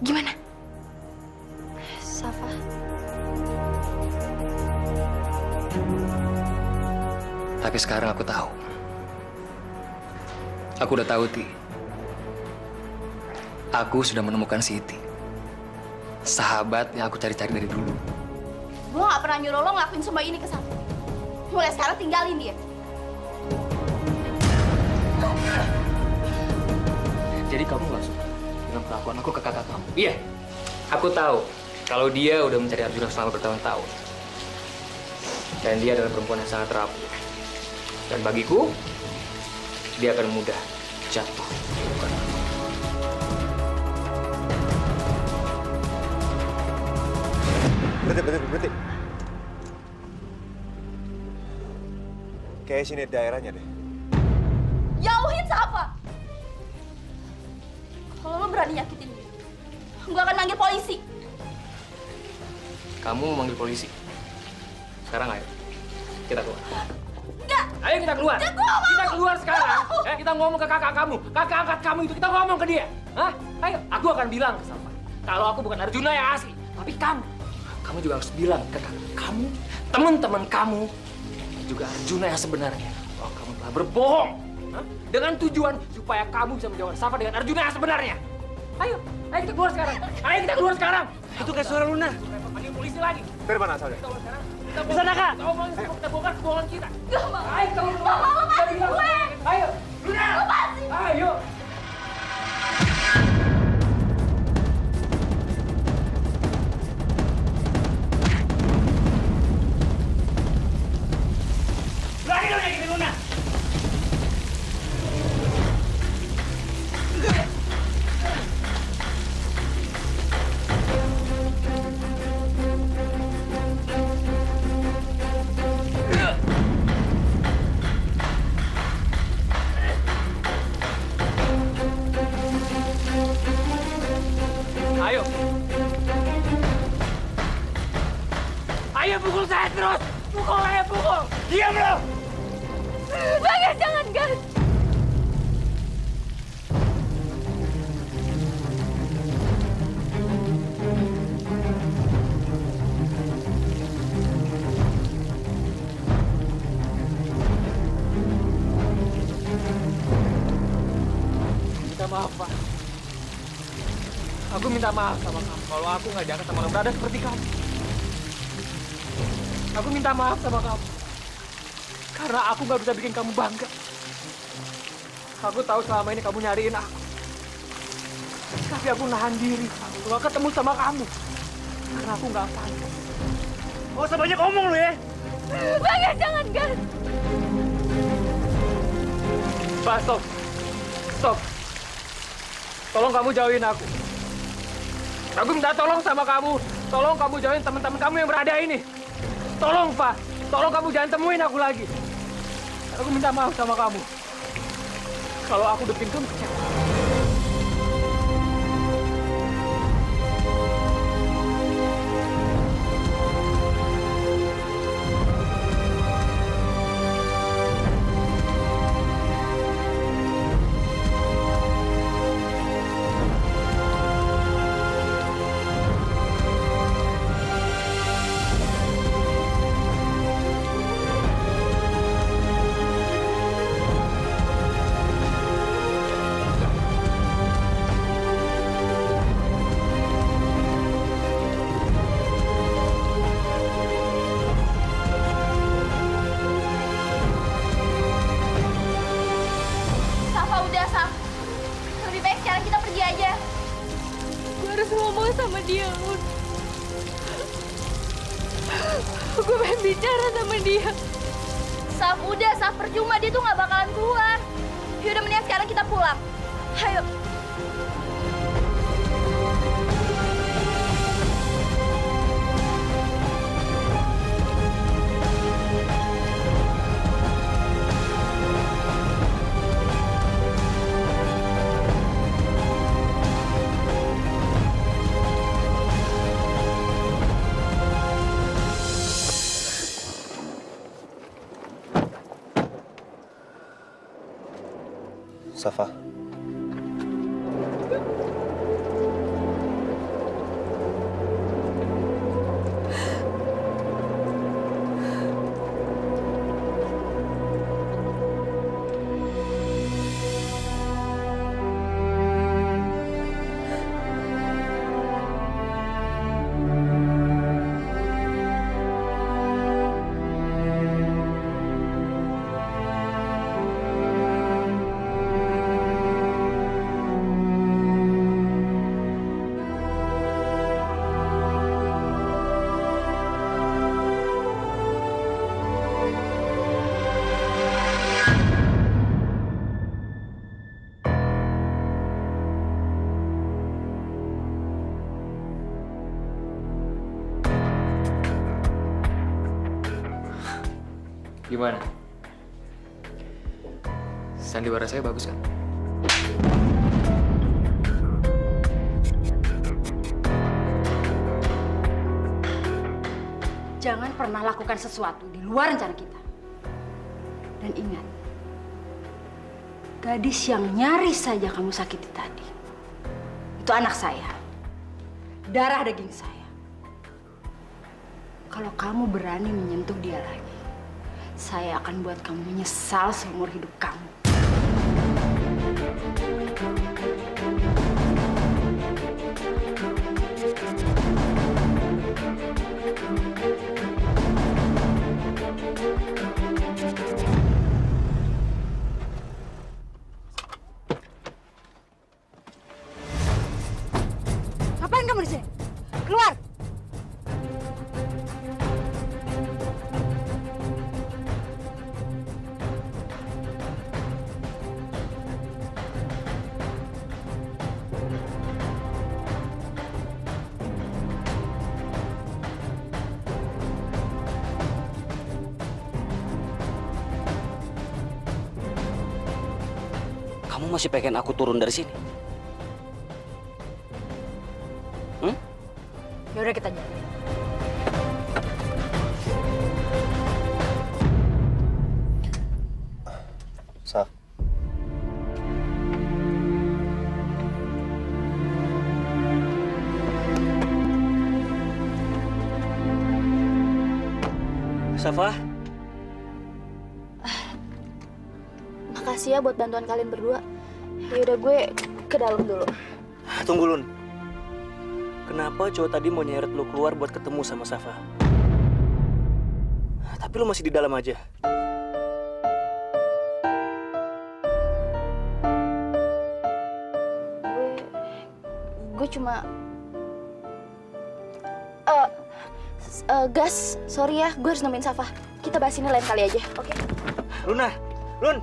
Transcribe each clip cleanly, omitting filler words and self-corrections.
Gimana? Safa. Tapi sekarang aku tahu. Aku udah tahu, Ti. Aku sudah menemukan Siti. Sahabat yang aku cari-cari dari dulu. Gue gak pernah nyuruh lo ngelakuin semua ini ke Safa. Mulai sekarang tinggalin dia. Jadi kamu nggak suka dengan perlakuan aku ke kakak kamu? Iya. Aku tahu kalau dia udah mencari Arjuna selama bertahun-tahun. Dan dia adalah perempuan yang sangat rapuh. Dan bagiku, dia akan mudah jatuh. Bukan aku. Berhenti. Kayak sini daerahnya deh. Jauhin Safa! Kalau lo berani nyakitin dia, gue akan manggil polisi. Kamu mau manggil polisi? Sekarang ayo. Kita keluar. Enggak! Ayo kita keluar. Enggak, gua nggak mau. Kita keluar sekarang. Gua nggak mau. Kita ngomong ke kakak kamu. Kakak angkat kamu itu kita ngomong ke dia. Hah? Ayo. Aku akan bilang ke Safa. Kalau aku bukan Arjuna yang asli. Tapi kamu juga harus bilang ke kakak kamu, teman-teman kamu, dan juga Arjuna yang sebenarnya. Bahwa kamu telah berbohong. Hah? Dengan tujuan supaya kamu bisa menjauhkan Safa dengan Arjuna yang sebenarnya. Ayo. Ayo kita keluar sekarang. Ayo kita keluar sekarang. Itu kayak suara Luna. Panggil polisi lagi. Dari mana asalnya? Kita keluar sekarang. Di sana, Kak. Kita bongkar kebohongan kita. Gak mau. Ayo, kamu Gak mau, lepasin gue. Ayo, Luna. Lepasin. Ayo. Berani lo nyakitin Luna. Ayo. Ayo pukul saya terus. Pukul, ayo pukul. Diam lo. Bagas, jangan, Gas. Minta maaf, Pak. Aku minta maaf sama kamu kalau aku nggak diangkat sama orang berada seperti kamu. Aku minta maaf sama kamu karena aku nggak bisa bikin kamu bangga. Aku tahu selama ini kamu nyariin aku, tapi aku nahan diri untuk nggak ketemu sama kamu karena aku nggak pantas. Gak usah banyak ngomong lo ya. Bagas, jangan, Gas. Pak, stop. Stop. Tolong kamu jauhin aku. Aku minta tolong sama kamu. Tolong kamu jauhin teman-teman kamu yang berada ini. Tolong, Pak. Tolong kamu jangan temuin aku lagi. Aku minta maaf sama kamu. Kalau aku bikin kamu kecewa. Safa, udah, Saf. Lebih baik sekarang kita pergi aja. Gue harus ngomong sama dia, Un. Gue pengen bicara sama dia. Saf, udah, Saf. Percuma, dia tuh gak bakalan keluar. Yaudah, mendingan sekarang kita pulang. Ayo. Safa. Gimana? Sandiwara saya bagus kan? Jangan pernah lakukan sesuatu di luar rencana kita. Dan ingat, gadis yang nyaris saja kamu sakiti tadi, itu anak saya. Darah daging saya. Kalau kamu berani menyentuh dia lagi, saya akan buat kamu menyesal seumur hidup kamu. Ngapain kamu di sini? Keluar! Kamu masih pengen aku turun dari sini? Ya udah kita jalan. Saf. Safa, Makasih ya buat bantuan kalian berdua. Ya udah gue ke dalam dulu. tunggu Lun. Kenapa cowok tadi mau nyeret lu keluar buat ketemu sama Safa? Tapi lu masih di dalam aja. Gue cuma Gas, sorry ya, gue harus nemuin Safa. Kita bahas ini lain kali aja, oke? Luna, Lun.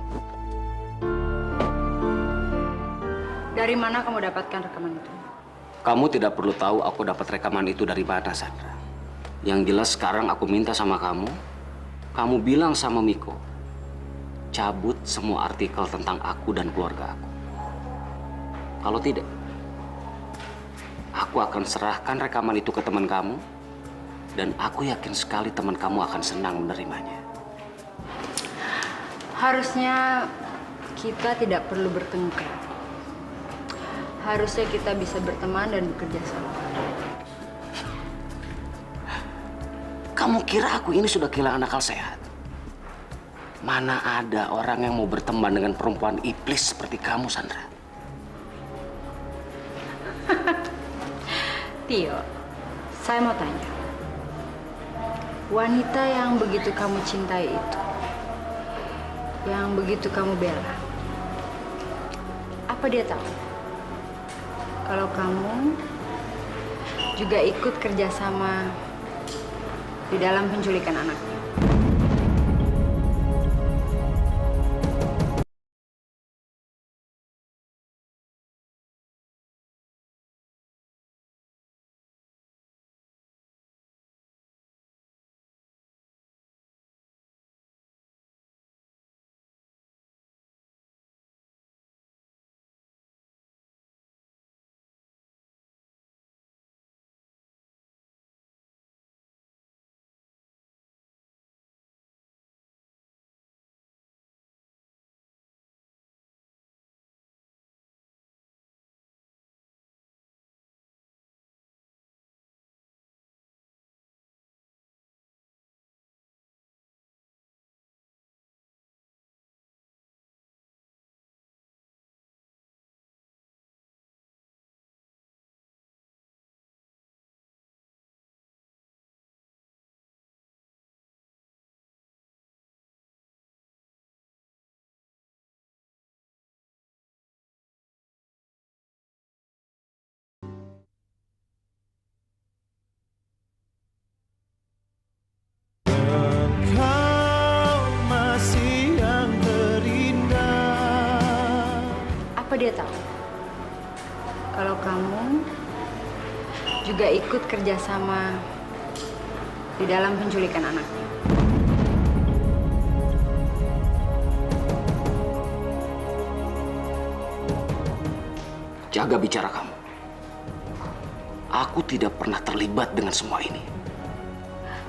Dari mana kamu dapatkan rekaman itu? Kamu tidak perlu tahu aku dapat rekaman itu dari mana, Sandra. Yang jelas sekarang aku minta sama kamu bilang sama Miko, cabut semua artikel tentang aku dan keluarga aku. Kalau tidak, aku akan serahkan rekaman itu ke teman kamu, dan aku yakin sekali teman kamu akan senang menerimanya. Harusnya kita tidak perlu bertengkar. Harusnya kita bisa berteman dan bekerja sama. Kamu kira aku ini sudah kehilangan akal sehat? Mana ada orang yang mau berteman dengan perempuan iblis seperti kamu, Sandra? Tio, saya mau tanya. Wanita yang begitu kamu cintai itu, yang begitu kamu bela, apa dia tahu kalau kamu juga ikut kerjasama di dalam penculikan anaknya? Apa dia tahu kalau kamu juga ikut kerjasama di dalam penculikan anaknya? Jaga bicara kamu. Aku tidak pernah terlibat dengan semua ini.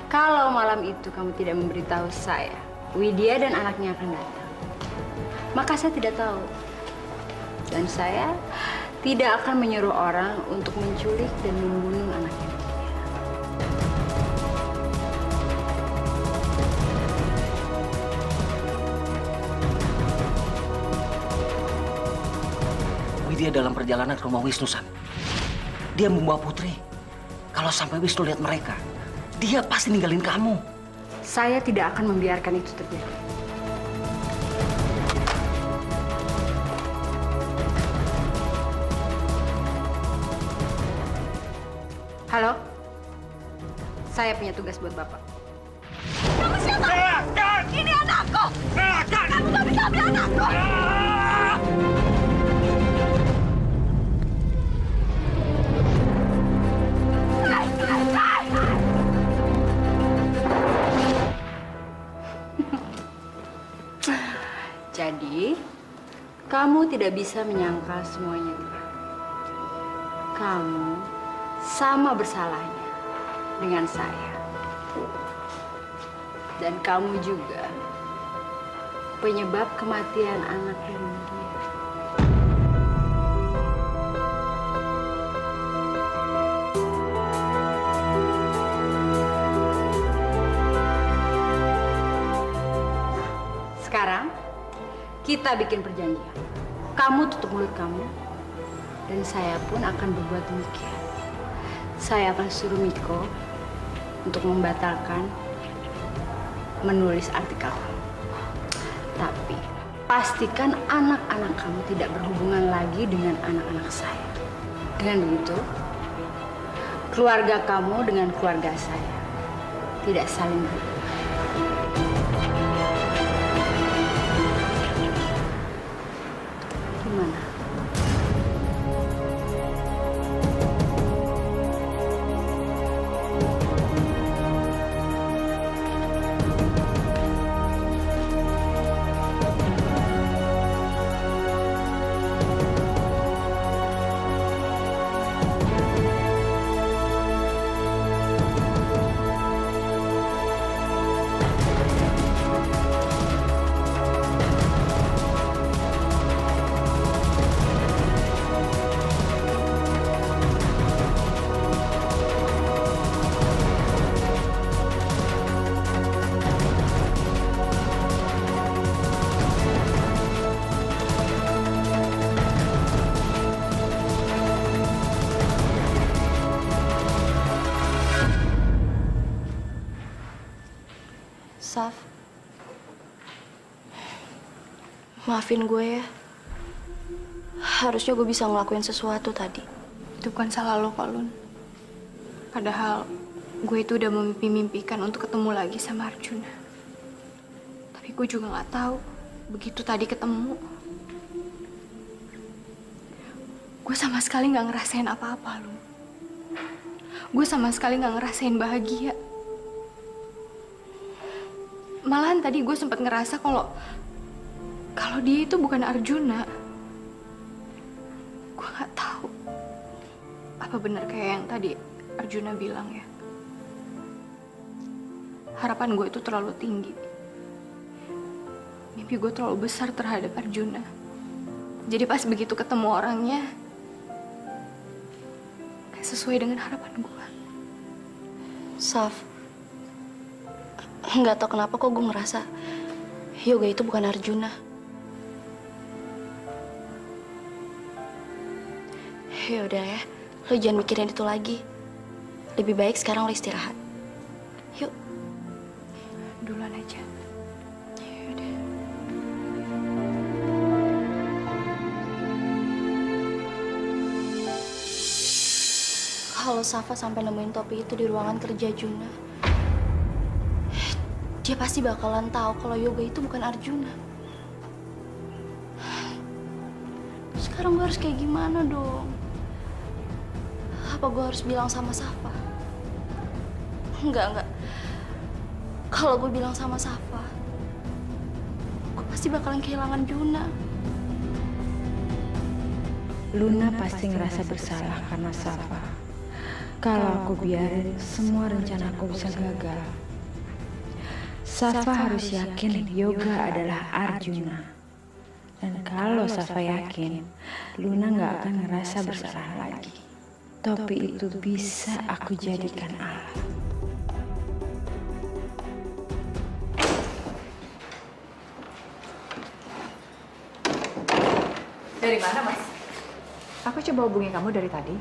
Kalau malam itu kamu tidak memberitahu saya, Widya dan anaknya akan datang, maka saya tidak tahu. Dan saya tidak akan menyuruh orang untuk menculik dan membunuh anaknya. Widya dalam perjalanan ke rumah Wisnu, San. Dia membawa Putri. Kalau sampai Wisnu lihat mereka, dia pasti ninggalin kamu. Saya tidak akan membiarkan itu terjadi. Halo? Saya punya tugas buat Bapak. Kamu siapa? Ini anakku! Kamu gak bisa ambil anakku! Jadi, kamu tidak bisa menyangkal semuanya. Kamu sama bersalahnya dengan saya. Dan kamu juga penyebab kematian anak dan dia. Sekarang, kita bikin perjanjian. Kamu tutup mulut kamu, dan saya pun akan berbuat demikian. Saya akan suruh Miko untuk membatalkan menulis artikel. Tapi, pastikan anak-anak kamu tidak berhubungan lagi dengan anak-anak saya. Dengan begitu, keluarga kamu dengan keluarga saya tidak saling berhubungan. Gimana? Saf, maafin gue ya. Harusnya gue bisa ngelakuin sesuatu tadi. Itu bukan salah lo kok, Lun. Padahal gue itu udah memimpi-mimpikan untuk ketemu lagi sama Arjuna. Tapi gue juga nggak tahu begitu tadi ketemu, gue sama sekali nggak ngerasain apa-apa, Lun. Gue sama sekali nggak ngerasain bahagia. Malahan tadi gue sempat ngerasa kalau dia itu bukan Arjuna. Gue nggak tahu apa benar kayak yang tadi Arjuna bilang ya. Harapan gue itu terlalu tinggi. Mimpi gue terlalu besar terhadap Arjuna. Jadi pas begitu ketemu orangnya, gak sesuai dengan harapan gue. Saf, nggak tau kenapa kok gue ngerasa Yoga itu bukan Arjuna. Yaudah ya, lo jangan mikirin itu lagi. Lebih baik sekarang lo istirahat. Yuk. Duluan aja. Yaudah. Kalau Safa sampai nemuin topi itu di ruangan kerja Juna, dia pasti bakalan tahu kalau Yoga itu bukan Arjuna. Sekarang gue harus kayak gimana dong? Apa gue harus bilang sama Safa? Enggak. Kalau gue bilang sama Safa, gue pasti bakalan kehilangan Juna. Luna pasti ngerasa bersalah karena Safa. Kalau aku biarin, semua rencanaku bisa gagal. Safa harus yakin Yoga adalah Arjuna. Dan kalau Safa yakin, Luna nggak akan ngerasa bersalah lagi. Topi itu bisa aku jadikan alat. Dari mana, Mas? Aku coba hubungi kamu dari tadi.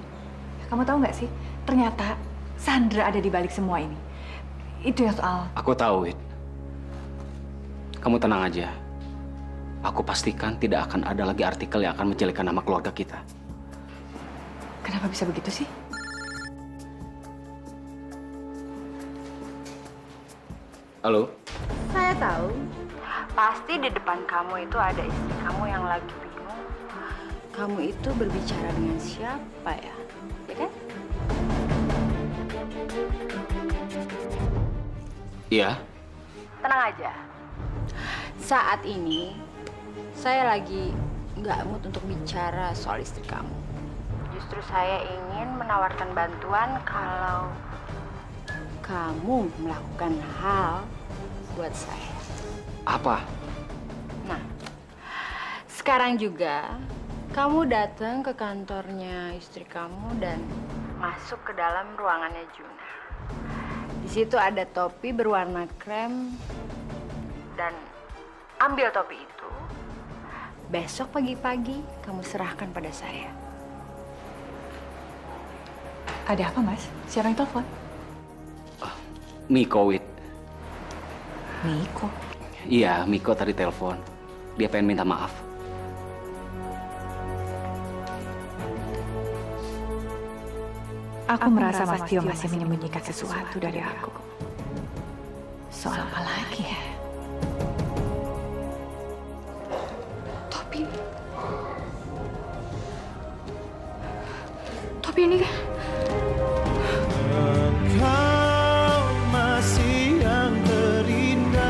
Kamu tahu nggak sih, ternyata Sandra ada di balik semua ini. Itu ya soal. Aku tahu, Wid. Kamu tenang aja. Aku pastikan tidak akan ada lagi artikel yang akan menjelekkan nama keluarga kita. Kenapa bisa begitu sih? Halo? Saya tahu. Pasti di depan kamu itu ada istri kamu yang lagi bingung. Kamu itu berbicara dengan siapa ya? Ya kan? Iya? Tenang aja. Saat ini, saya lagi nggak mood untuk bicara soal istri kamu. Justru saya ingin menawarkan bantuan kalau kamu melakukan hal buat saya. Apa? Nah, sekarang juga kamu datang ke kantornya istri kamu dan masuk ke dalam ruangannya Juna. Di situ ada topi berwarna krem dan ambil topi itu. Besok pagi-pagi kamu serahkan pada saya. Ada apa, Mas? Siapa yang telepon? Miko, Wid. Miko. Iya, Miko tadi telepon. Dia pengen minta maaf. Aku merasa Mas Tio masih menyembunyikan sesuatu dari aku. Soal apa lagi ya? Topi ini kan? Engkau masih yang terindah.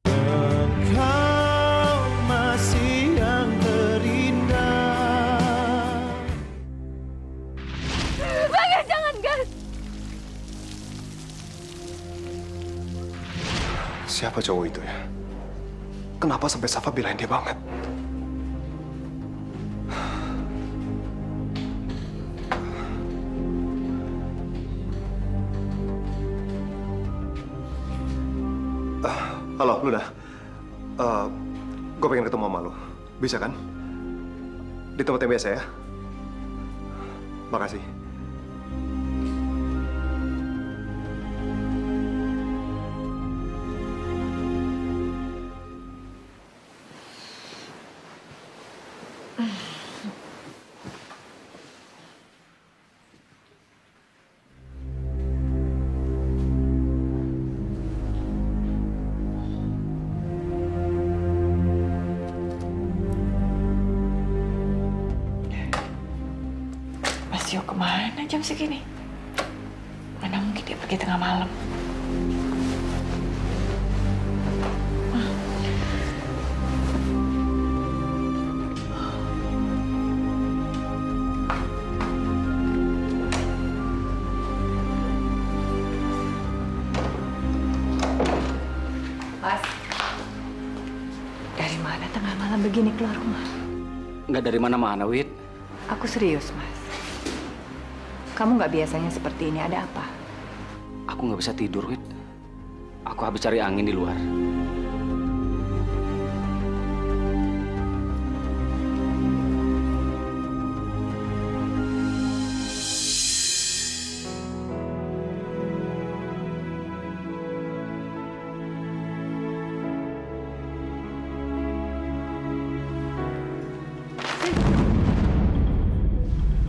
Engkau masih yang terindah. Bagas, jangan, Gas! Siapa cowok itu ya? Kenapa sampai Safa belain dia banget? Halo, Luna. Gue pengen ketemu sama lo. Bisa kan? Di tempat yang biasa ya? Makasih. Mas Tio kemana jam segini? Mana mungkin dia pergi tengah malam? Mas, dari mana tengah malam begini keluar rumah? Nggak dari mana-mana, Wid. Aku serius, Mas. Kamu nggak biasanya seperti ini, ada apa? Aku nggak bisa tidur, Wid. Aku habis cari angin di luar.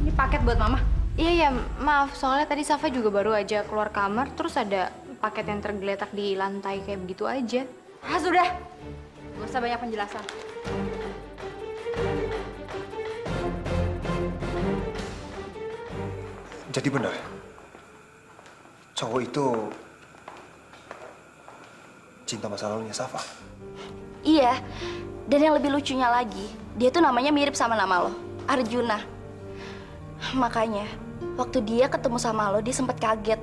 Ini paket buat Mama. Iya, maaf. Soalnya tadi Safa juga baru aja keluar kamar, terus ada paket yang tergeletak di lantai kayak begitu aja. Ah, sudah. Gak usah banyak penjelasan. Jadi benar, cowok itu cinta masa lalunya Safa. Iya, dan yang lebih lucunya lagi, dia tuh namanya mirip sama nama lo, Arjuna. Makanya, waktu dia ketemu sama lo, dia sempat kaget.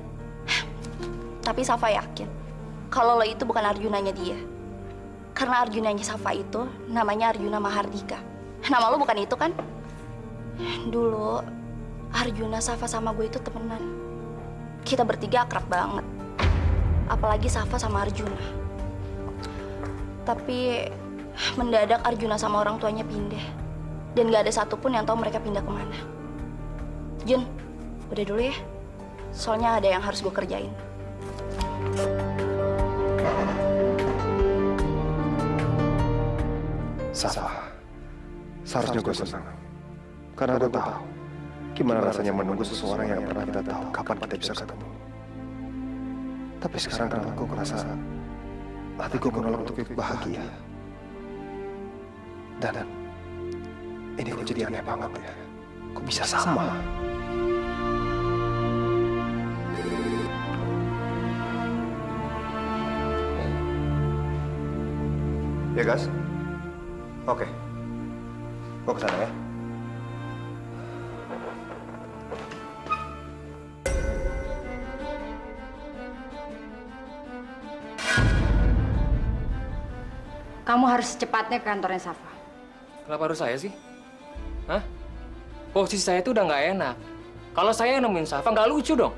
Tapi Safa yakin, kalau lo itu bukan Arjunanya dia. Karena Arjunanya Safa itu namanya Arjuna Mahardika. Nama lo bukan itu kan? Dulu, Arjuna, Safa sama gue itu temenan. Kita bertiga akrab banget. Apalagi Safa sama Arjuna. Tapi mendadak Arjuna sama orang tuanya pindah. Dan gak ada satupun yang tahu mereka pindah kemana. Jun, udah dulu ya. Soalnya ada yang harus gue kerjain. Safa, seharusnya gue senang. Karena gue tahu gimana rasanya menunggu seseorang yang pernah kita tahu kapan kita bisa ketemu. Tapi sekarang kenapa gue ngerasa hati gue menolak untuk ikut bahagia. Dan ini kok jadi aneh banget ya. Kok bisa sama? Ya, Gas? Oke. Gue kesana ya. Kamu harus secepatnya ke kantornya Safa. Kenapa harus saya sih? Hah? Posisi saya tuh udah nggak enak. Kalau saya yang nemuin Safa, nggak lucu dong.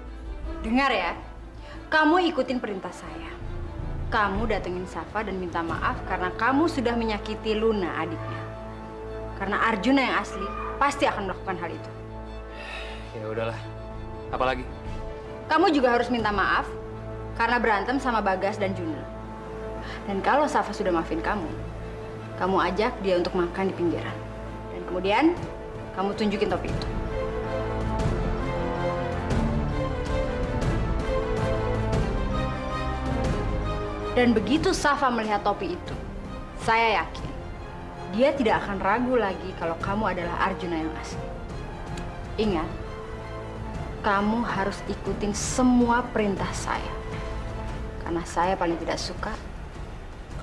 Dengar ya, kamu ikutin perintah saya. Kamu datengin Safa dan minta maaf karena kamu sudah menyakiti Luna, adiknya. Karena Arjuna yang asli pasti akan melakukan hal itu. Ya udahlah. Apalagi? Kamu juga harus minta maaf karena berantem sama Bagas dan Juna. Dan kalau Safa sudah maafin kamu, kamu ajak dia untuk makan di pinggiran. Dan kemudian, kamu tunjukin topi itu. Dan begitu Safa melihat topi itu, saya yakin dia tidak akan ragu lagi kalau kamu adalah Arjuna yang asli. Ingat, kamu harus ikutin semua perintah saya. Karena saya paling tidak suka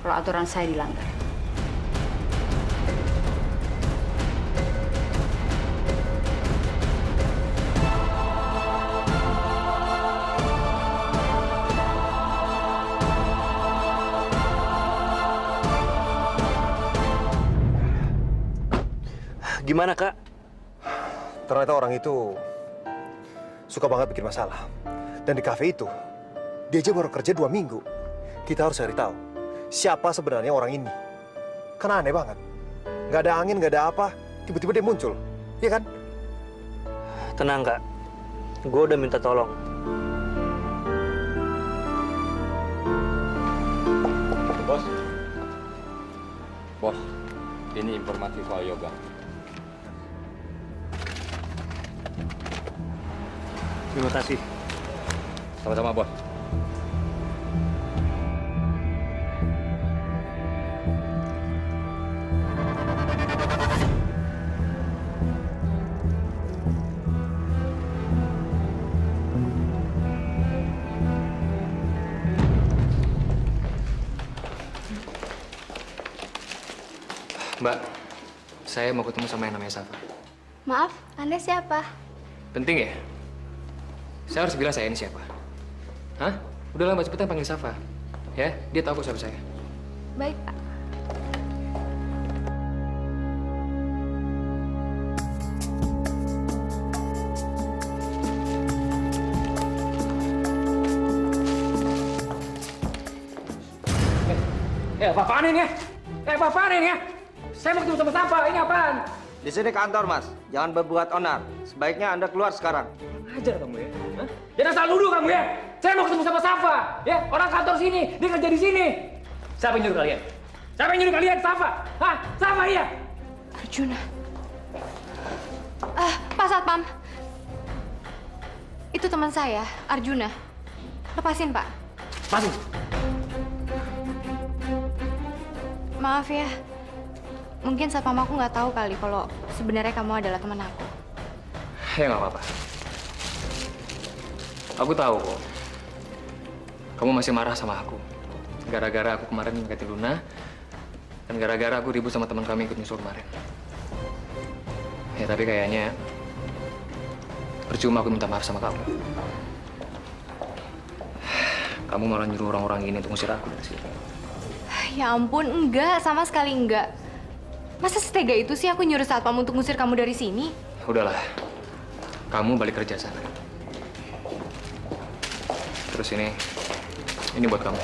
kalau aturan saya dilanggar. Gimana, Kak? Ternyata orang itu suka banget bikin masalah. Dan di kafe itu, dia aja baru kerja 2 minggu. Kita harus cari tahu siapa sebenarnya orang ini. Karena aneh banget. Nggak ada angin, nggak ada apa, tiba-tiba dia muncul. Iya kan? Tenang, Kak. Gue udah minta tolong. Bos. Bos, ini informasi soal yoga. Terima kasih. Sama-sama, Bos. Mbak, saya mau ketemu sama yang namanya Safa. Maaf, Anda siapa? Penting ya? Saya harus bilang saya ini siapa. Hah? Udahlah Mbak, cepetan panggil Safa. Ya, dia tahu kok siapa saya. Baik, Pak. Apa-apaan ini ya? Apa-apaan ini ya? Saya mau ketemu sama Safa, ini apaan? Di sini kantor, Mas. Jangan berbuat onar. Sebaiknya Anda keluar sekarang. Ajar kamu ya? Hah? Jangan asal nuduh kamu ya? Saya mau ketemu sama Safa, ya? Orang kantor sini, dia kerja di sini. Siapa yang nyuruh kalian? Siapa yang nyuruh kalian? Safa? Hah? Safa iya? Arjuna. Pak Satpam. Itu teman saya, Arjuna. Lepasin, Pak. Masuk. Maaf ya. Mungkin Satpam aku nggak tahu kali kalau sebenarnya kamu adalah teman aku. Ya nggak apa-apa. Aku tahu kok. Kamu masih marah sama aku. Gara-gara aku kemarin mendekati Luna. Dan gara-gara aku ribut sama teman kami ikut nyusul kemarin. Ya tapi kayaknya percuma aku minta maaf sama kamu. Kamu malah nyuruh orang-orang ini untuk ngusir aku dari sini. Ya ampun, enggak, sama sekali enggak. Masa setega itu sih aku nyuruh satpam untuk ngusir kamu dari sini? Udahlah, kamu balik kerja sana. Terus ini buat kamu.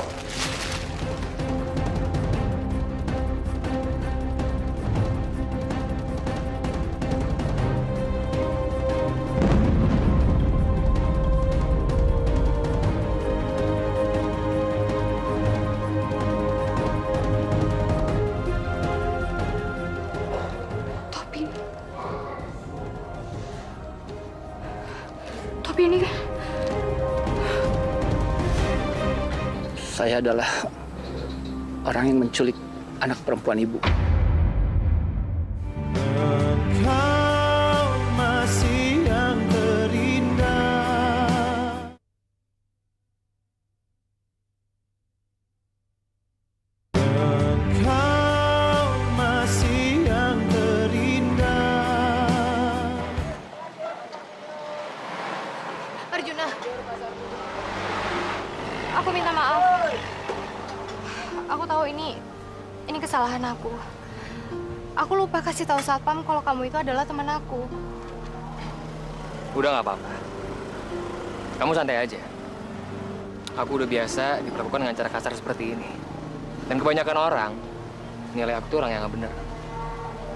Topi ini kan? Saya adalah orang yang menculik anak perempuan ibu. Engkau masih yang terindah. Engkau masih yang terindah. Arjuna, aku minta maaf. Aku tahu ini kesalahan aku. Aku lupa kasih tahu satpam kalau kamu itu adalah teman aku. Udah nggak apa-apa. Kamu santai aja. Aku udah biasa diperlakukan dengan cara kasar seperti ini. Dan kebanyakan orang nilai aku tuh orang yang nggak bener.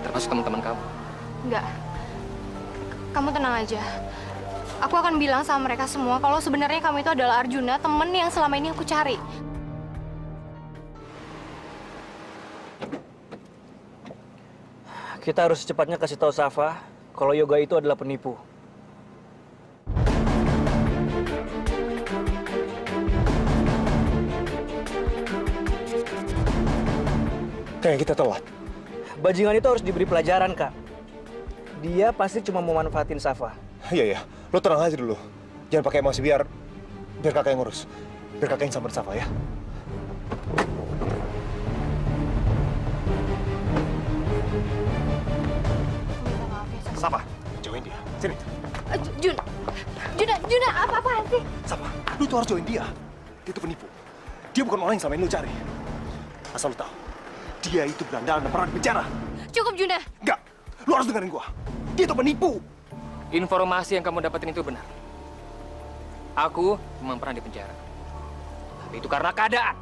Termasuk teman-teman kamu. Enggak. Kamu tenang aja. Aku akan bilang sama mereka semua kalau sebenarnya kamu itu adalah Arjuna, temen yang selama ini aku cari. Kita harus secepatnya kasih tahu Safa kalau Yoga itu adalah penipu. Kayak kita telat. Bajingan itu harus diberi pelajaran, Kak. Dia pasti cuma mau manfaatin Safa. Iya, iya. Lo tenang aja dulu. Jangan pakai emosi, biar kakak yang ngurus. Biar kakak yang samperin Safa ya. Safa, jauhin dia. Sini. Juna, apa-apaan sih? Safa, lu tuh harus jauhin dia. Dia itu penipu. Dia bukan orang yang selama ini lu cari. Asal lu tahu, dia itu berandalan dan pernah di penjara. Cukup, Juna. Enggak, lu harus dengerin gua. Dia itu penipu. Informasi yang kamu dapetin itu benar. Aku memang pernah di penjara. Tapi itu karena keadaan.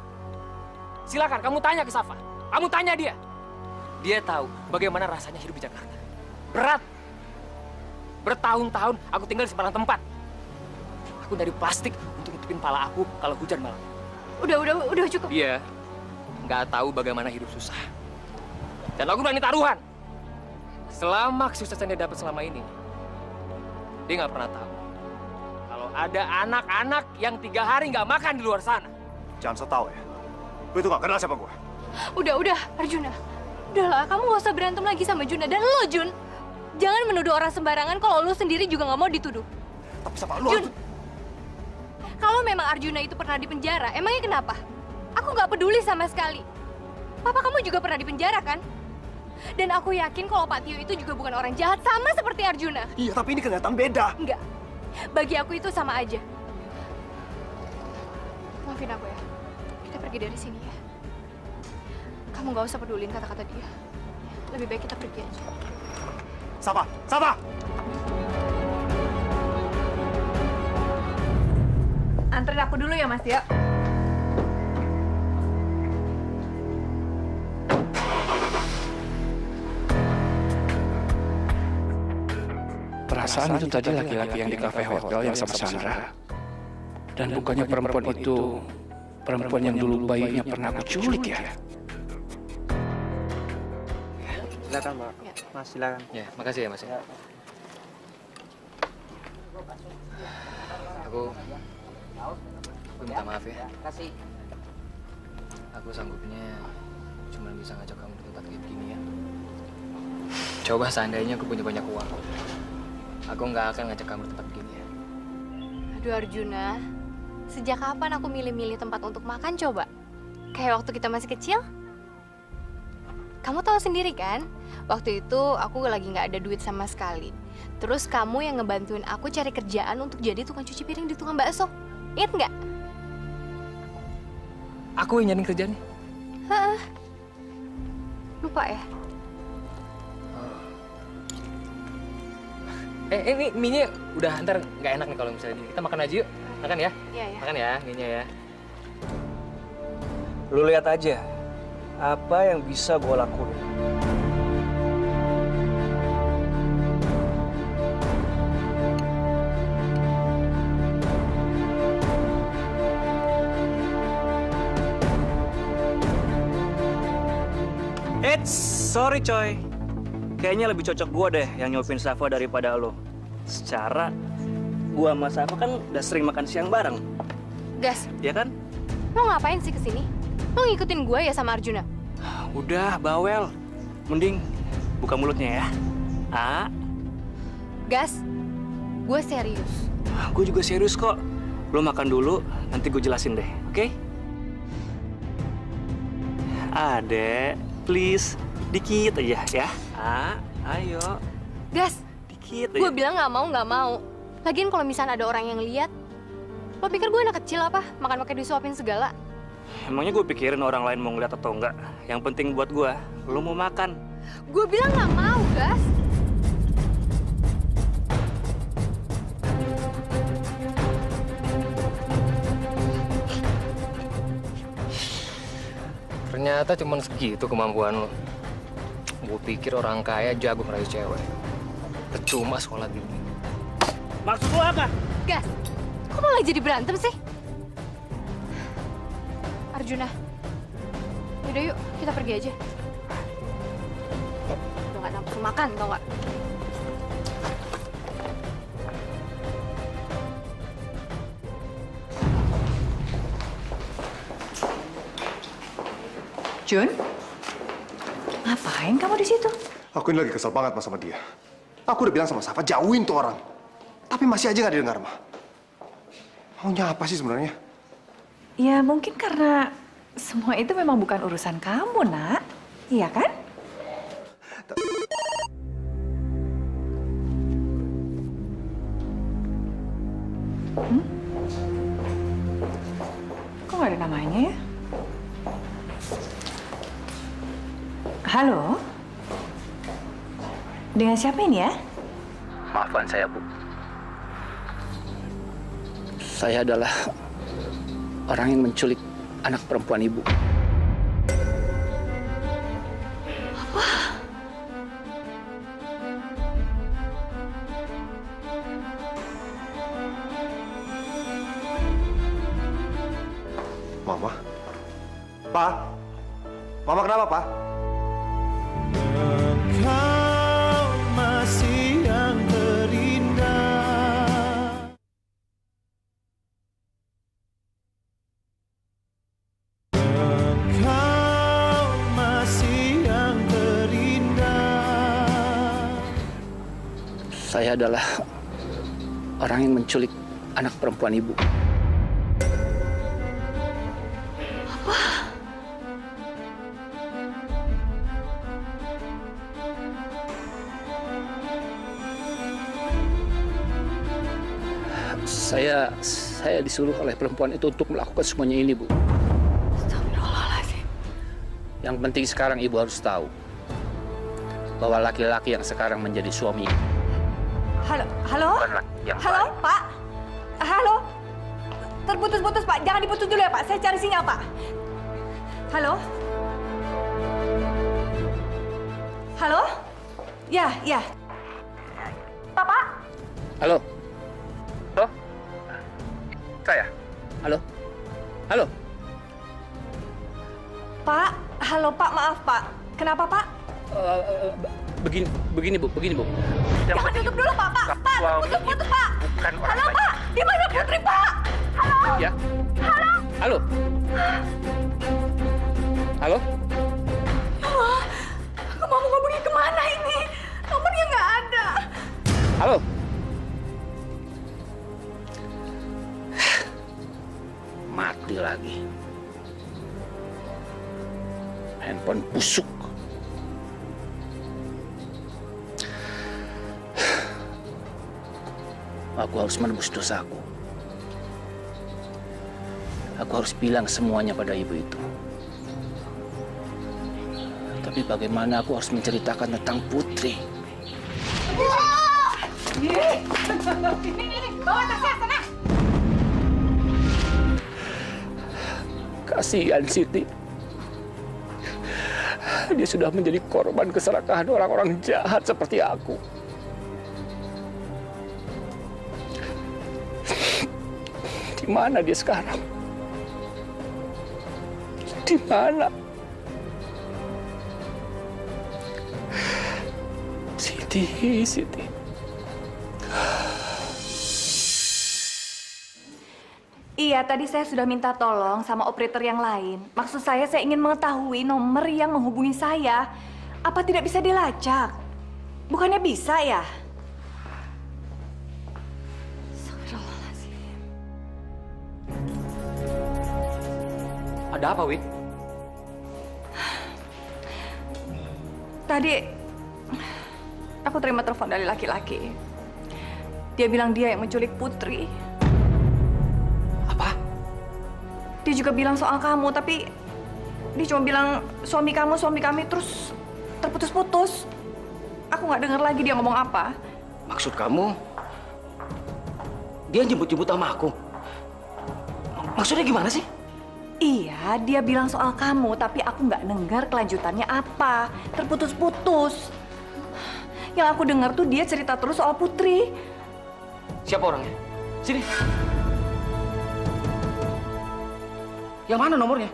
Silakan, kamu tanya ke Safa. Kamu tanya dia. Dia tahu bagaimana rasanya hidup di Jakarta. Berat. Bertahun-tahun aku tinggal di sepanjang tempat. Aku dari plastik untuk nutupin pala aku kalau hujan malam. Udah cukup. Dia nggak tahu bagaimana hidup susah. Dan aku berani taruhan. Selama kesuksesan dia dapat selama ini, dia nggak pernah tahu kalau ada anak-anak yang 3 hari nggak makan di luar sana. Jangan so tau ya. Lu itu gak kenal siapa gua. Udah, Arjuna. Udahlah, kamu gak usah berantem lagi sama Juna. Dan lo, Jun, jangan menuduh orang sembarangan kalau lo sendiri juga gak mau dituduh. Tapi sama lu. Jun, kalau memang Arjuna itu pernah di penjara, emangnya kenapa? Aku gak peduli sama sekali. Papa kamu juga pernah di penjara, kan? Dan aku yakin kalau Pak Tio itu juga bukan orang jahat, sama seperti Arjuna. Iya, tapi ini kenyataan beda. Enggak. Bagi aku itu sama aja. Maafin aku ya. Kita pergi dari sini ya. Kamu gak usah pedulin kata-kata dia. Lebih baik kita pergi aja. Safa! Safa! Anterin aku dulu ya, Mas ya. Perasaan itu tadi laki-laki yang di kafe hotel yang sama Sandra. Dan bukannya perempuan itu perempuan yang dulu bayinya pernah aku culik ya? Silakan, Mbak. Mas, silakan. Ya, makasih ya, Mas. Aku minta maaf ya. Kasih. Aku sanggupnya cuma bisa ngajak kamu di tempat kayak begini ya. Coba seandainya aku punya banyak uang, aku nggak akan ngajak kamu di tempat begini ya. Aduh Arjuna, sejak kapan aku milih-milih tempat untuk makan coba? Kayak waktu kita masih kecil? kamu tahu sendiri kan? Waktu itu aku lagi nggak ada duit sama sekali. Terus kamu yang ngebantuin aku cari kerjaan untuk jadi tukang cuci piring di tukang bakso. Ingat nggak? Aku yang nyari kerjaan nih. Hah? Lupa ya? Ini mie-nya udah ntar nggak enak nih kalau misalnya gini. Kita makan aja yuk. Makan ya? Iya, ya. Makan ya, mie-nya ya. Lu lihat aja apa yang bisa gue lakuin. Sorry coy, kayaknya lebih cocok gue deh yang nyopin Safa daripada lo. Secara gue sama Safa kan udah sering makan siang bareng. Gas, Ya kan? lo ngapain sih kesini? Lo ngikutin gue ya sama Arjuna? Udah, bawel. Mending buka mulutnya ya. Gas, gue serius. Gue juga serius kok. Lo makan dulu, nanti gue jelasin deh, oke? Adek, please, dikit aja ya. Ayo. Gas, Dikit aja. gue bilang nggak mau. Lagian kalau misalnya ada orang yang lihat, lo pikir gue anak kecil apa? Makan pakai disuapin segala. Emangnya gue pikirin orang lain mau ngeliat atau enggak? Yang penting buat gue, lo mau makan. Gue bilang nggak mau, Gas. Ternyata cuma segitu kemampuan lo. Gue pikir orang kaya jago ngerayu cewek. Percuma sekolah gini. Maksud lo apa? Gas, kok malah jadi berantem sih? Arjuna, yaudah yuk, kita pergi aja. Udah gak nafsu makan, tau gak? Jun, ngapain kamu di situ? Aku ini lagi kesel banget Mas sama dia. Aku udah bilang sama Safa, jauhin tuh orang. Tapi masih aja nggak didengar, Mah. Maunya apa sih sebenarnya? Ya mungkin karena semua itu memang bukan urusan kamu, Nak. Iya kan? Kok nggak ada namanya ya? Halo? Dengan siapa ini ya? Maafkan saya, Bu. Saya adalah orang yang menculik anak perempuan Ibu. Mama? Pak? Mama kenapa, Pak? Engkau masih yang terindah. Engkau masih yang terindah. Saya adalah orang yang menculik anak perempuan Ibu. Saya disuruh oleh perempuan itu untuk melakukan semuanya ini, Bu. Astagfirullahaladzim. Yang penting sekarang Ibu harus tahu bahwa laki-laki yang sekarang menjadi suami Halo? Halo? bukan laki yang Halo, baik. Pak? Halo? Terputus-putus, Pak. Jangan diputus dulu ya, Pak. Saya cari sinyal, Pak. Halo? Halo? Ya, ya. Pak? Halo? Halo? Saya? Halo? Halo? Pak? Halo, Pak. Maaf, Pak. Kenapa, Pak? Begini, Bu. Jangan tutup dulu, Pak. Pak, putus-putus, Pak. Bukan orang Halo, baik. Pak. Di mana Putri, Pak? Halo? Ya? Halo? Halo? Halo? Wah, aku mau ngomongin kemana ini? Nomornya nggak ada. Halo? Mati lagi. Handphone busuk. Aku harus menebus dosaku. Aku harus bilang semuanya pada ibu itu. Tapi bagaimana aku harus menceritakan tentang Putri? Ini, bawa tasnya sana. Kasihan Siti. Dia sudah menjadi korban keserakahan orang-orang jahat seperti aku. Di mana dia sekarang? Di mana? Siti. Iya, tadi saya sudah minta tolong sama operator yang lain. Maksud saya ingin mengetahui nomor yang menghubungi saya. Apa tidak bisa dilacak? Bukannya bisa ya? Astagfirullahaladzim. Ada apa, Wit? Tadi aku terima telepon dari laki-laki. Dia bilang dia yang menculik Putri. Apa? Dia juga bilang soal kamu, tapi dia cuma bilang suami kami, terus terputus-putus. Aku nggak dengar lagi dia ngomong apa. Maksud kamu, dia jemput-jemput sama aku? Maksudnya gimana sih? Iya, dia bilang soal kamu, tapi aku nggak dengar kelanjutannya apa. Terputus-putus. Yang aku dengar tuh dia cerita terus soal Putri. Siapa orangnya? Sini. Yang mana nomornya?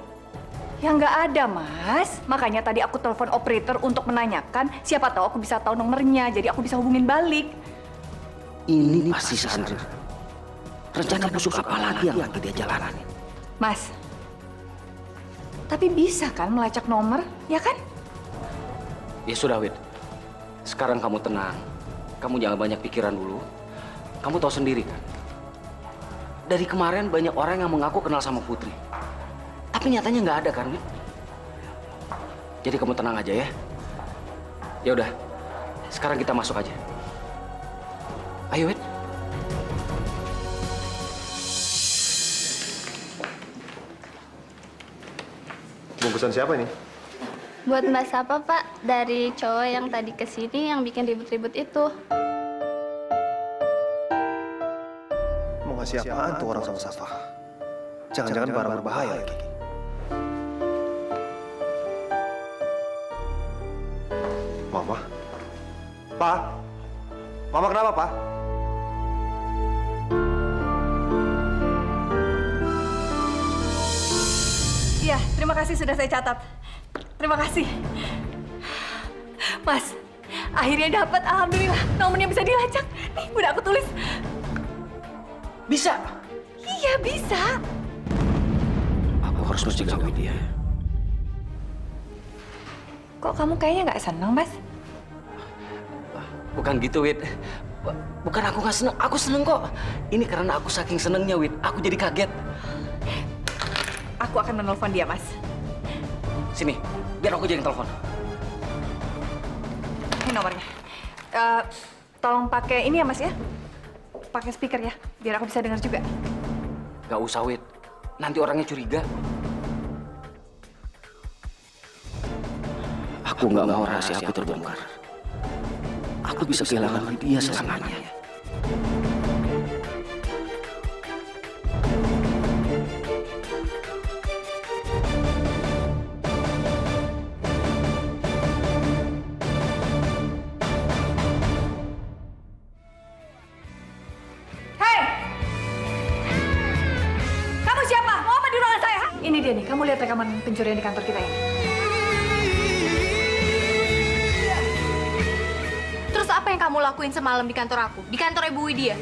Ya nggak ada, Mas. Makanya tadi aku telepon operator untuk menanyakan, siapa tahu aku bisa tahu nomornya, jadi aku bisa hubungin balik. Ini pasti Sandra. Rencana busuk apa lagi yang lagi dia jalanin? Mas, tapi bisa kan melacak nomor, ya kan? Ya sudah, Wid. Sekarang kamu tenang. Kamu jangan banyak pikiran dulu. Kamu tahu sendiri kan? Dari kemarin banyak orang yang mengaku kenal sama Putri. Tapi nyatanya nggak ada kan, Wid? Jadi kamu tenang aja ya. Ya udah, sekarang kita masuk aja. Ayo, Wid. Bungkusan siapa ini? Buat Mbak Safa, Pak. Dari cowok yang tadi kesini yang bikin ribut-ribut itu. Mau ngasih apaan tuh orang sama Safa? Jangan-jangan barang berbahaya lagi. Mama? Pak? Mama kenapa, Pak? Iya, terima kasih sudah saya catat. Terima kasih. Mas, akhirnya dapat. Alhamdulillah, nomornya bisa dilacak. Nih, udah aku tulis. Bisa? Iya, bisa. Aku harus mencegah dia. Kok kamu kayaknya nggak senang, Mas? Bukan gitu, Wid. Bukan aku nggak seneng. Aku seneng kok. Ini karena aku saking senengnya, Wid. Aku jadi kaget. Aku akan menelpon dia, Mas. Sini, biar aku jadi yang telepon. Ini nomornya. Tolong pakai ini ya, Mas ya. Pakai speaker ya, biar aku bisa dengar juga. Gak usah, Wid. Nanti orangnya curiga. Aku nggak mau rahasia aku terbongkar. Aku bisa kehilangan dia selamanya. Ini dia nih, kamu lihat rekaman pencurian di kantor kita ini. Terus apa yang kamu lakuin semalam di kantor aku? Di kantor Ibu Widya?